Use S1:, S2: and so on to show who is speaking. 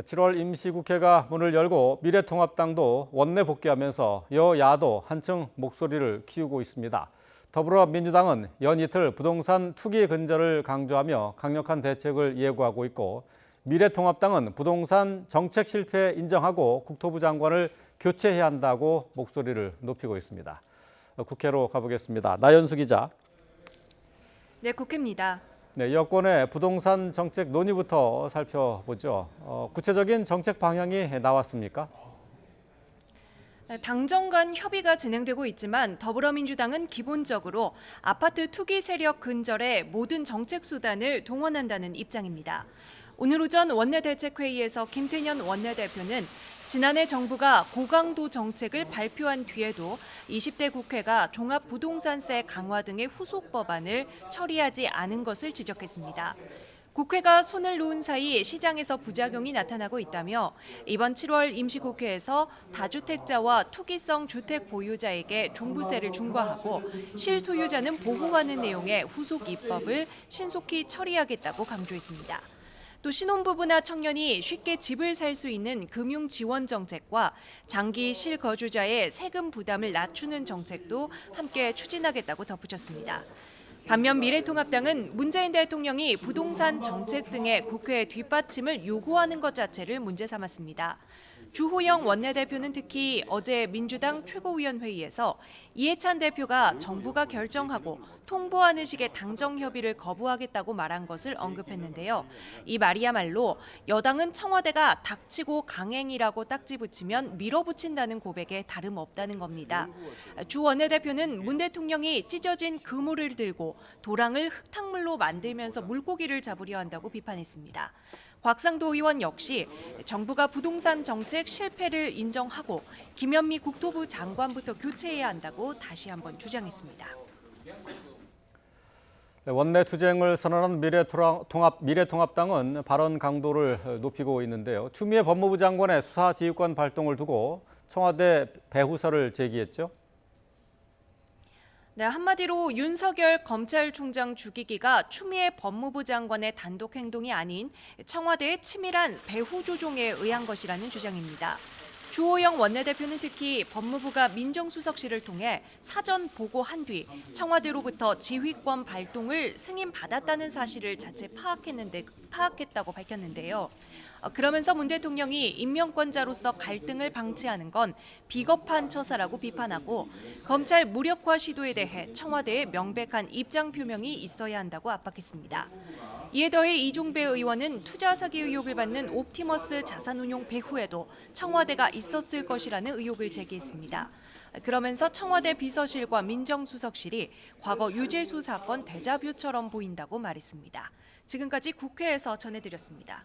S1: 7월 임시국회가 문을 열고 미래통합당도 원내 복귀하면서 여야도 한층 목소리를 키우고 있습니다. 더불어민주당은 연이틀 부동산 투기 근절을 강조하며 강력한 대책을 예고하고 있고, 미래통합당은 부동산 정책 실패 인정하고 국토부 장관을 교체해야 한다고 목소리를 높이고 있습니다. 국회로 가보겠습니다. 나연수 기자.
S2: 네, 국회입니다.
S1: 네, 여권의 부동산 정책 논의부터 살펴보죠. 구체적인 정책 방향이 나왔습니까?
S2: 당정 간 협의가 진행되고 있지만 더불어민주당은 기본적으로 아파트 투기 세력 근절에 모든 정책 수단을 동원한다는 입장입니다. 오늘 오전 원내대책회의에서 김태년 원내대표는 지난해 정부가 고강도 정책을 발표한 뒤에도 20대 국회가 종합부동산세 강화 등의 후속 법안을 처리하지 않은 것을 지적했습니다. 국회가 손을 놓은 사이 시장에서 부작용이 나타나고 있다며 이번 7월 임시국회에서 다주택자와 투기성 주택 보유자에게 종부세를 중과하고 실소유자는 보호하는 내용의 후속 입법을 신속히 처리하겠다고 강조했습니다. 또 신혼부부나 청년이 쉽게 집을 살 수 있는 금융 지원 정책과 장기 실거주자의 세금 부담을 낮추는 정책도 함께 추진하겠다고 덧붙였습니다. 반면 미래통합당은 문재인 대통령이 부동산 정책 등의 국회 뒷받침을 요구하는 것 자체를 문제 삼았습니다. 주호영 원내대표는 특히 어제 민주당 최고위원회의에서 이해찬 대표가 정부가 결정하고 통보하는 식의 당정 협의를 거부하겠다고 말한 것을 언급했는데요. 이 말이야말로 여당은 청와대가 닥치고 강행이라고 딱지 붙이면 밀어붙인다는 고백에 다름없다는 겁니다. 주 원내대표는 문 대통령이 찢어진 그물을 들고 도랑을 흙탕물로 만들면서 물고기를 잡으려 한다고 비판했습니다. 곽상도 의원 역시 정부가 부동산 정책 실패를 인정하고 김현미 국토부 장관부터 교체해야 한다고 다시 한번 주장했습니다.
S1: 원내 투쟁을 선언한 미래통합당은 발언 강도를 높이고 있는데요. 추미애 법무부 장관의 수사 지휘권 발동을 두고 청와대 배후설을 제기했죠.
S2: 네, 한마디로 윤석열 검찰총장 죽이기가 추미애 법무부 장관의 단독 행동이 아닌 청와대의 치밀한 배후 조종에 의한 것이라는 주장입니다. 주호영 원내대표는 특히 법무부가 민정수석실을 통해 사전 보고한 뒤 청와대로부터 지휘권 발동을 승인받았다는 사실을 자체 파악했다고 밝혔는데요. 그러면서 문 대통령이 임명권자로서 갈등을 방치하는 건 비겁한 처사라고 비판하고 검찰 무력화 시도에 대해 청와대에 명백한 입장 표명이 있어야 한다고 압박했습니다. 이에 더해 이종배 의원은 투자 사기 의혹을 받는 옵티머스 자산운용 배후에도 청와대가 있었을 것이라는 의혹을 제기했습니다. 그러면서 청와대 비서실과 민정수석실이 과거 유재수 사건 데자뷰처럼 보인다고 말했습니다. 지금까지 국회에서 전해드렸습니다.